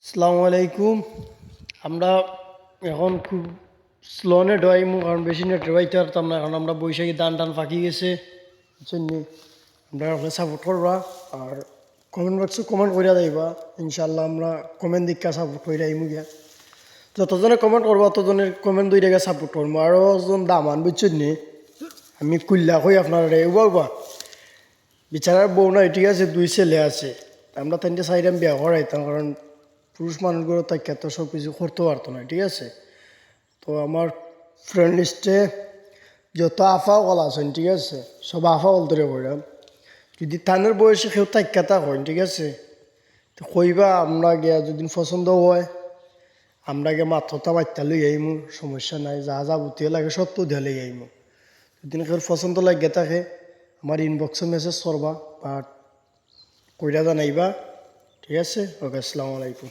আসসালামু আলাইকুম। আমরা এখন খুব স্লো নেট হইমু, কারণ বেশি নেট হইতে পারতাম না, কারণ আমরা বৈশাখী ধান টান ফাঁকি গেছে। বুঝছেন নি? আমরা ওখানে সাপোর্ট করবা আর কমেন্ট বক্সে কমেন্ট করিয়া যাইবা। ইনশাল্লাহ আমরা কমেন্ট দিকা সাপোর্ট করিয়া আইমু গিয়া। যতজনে কমেন্ট করবা ততজনের কমেন্ট দুই টাকা সাপোর্ট করবো। আরও জন দামান, বুঝছেন নি? আমি কুল্লা কই আপনারা রে উবা বিচারার বউ নাই, ঠিক আছে, দুই ছেলে আছে। আমরা তিনটে সাইডে বিয়া করাইতাম, কারণ পুরুষ মানুষগুলো তাকে তো সব কিছু করতে পারতো না, ঠিক আছে। তো আমার ফ্রেন্ড লিস্টে যত আফা কল আছেন, ঠিক আছে, সব আফা কল ধরে কইরাম। যদি তানের বয়সে কেউ তাক্যাতা হয়, ঠিক আছে, তো কইবা আমরা গিয়া যদি পছন্দ হয় আমরা গিয়ে মাত্রতা বাচ্চা লই আইমু, সমস্যা নাই। যা যা বুতিয়ে লাগে সব তো দিয়ে লই আইমু। যদি কেউ পছন্দ লাগে থাকে আমার ইনবক্সে মেসেজ করবা বা কইরা জানাইবা, ঠিক আছে। ওকে, আসসালামু আলাইকুম।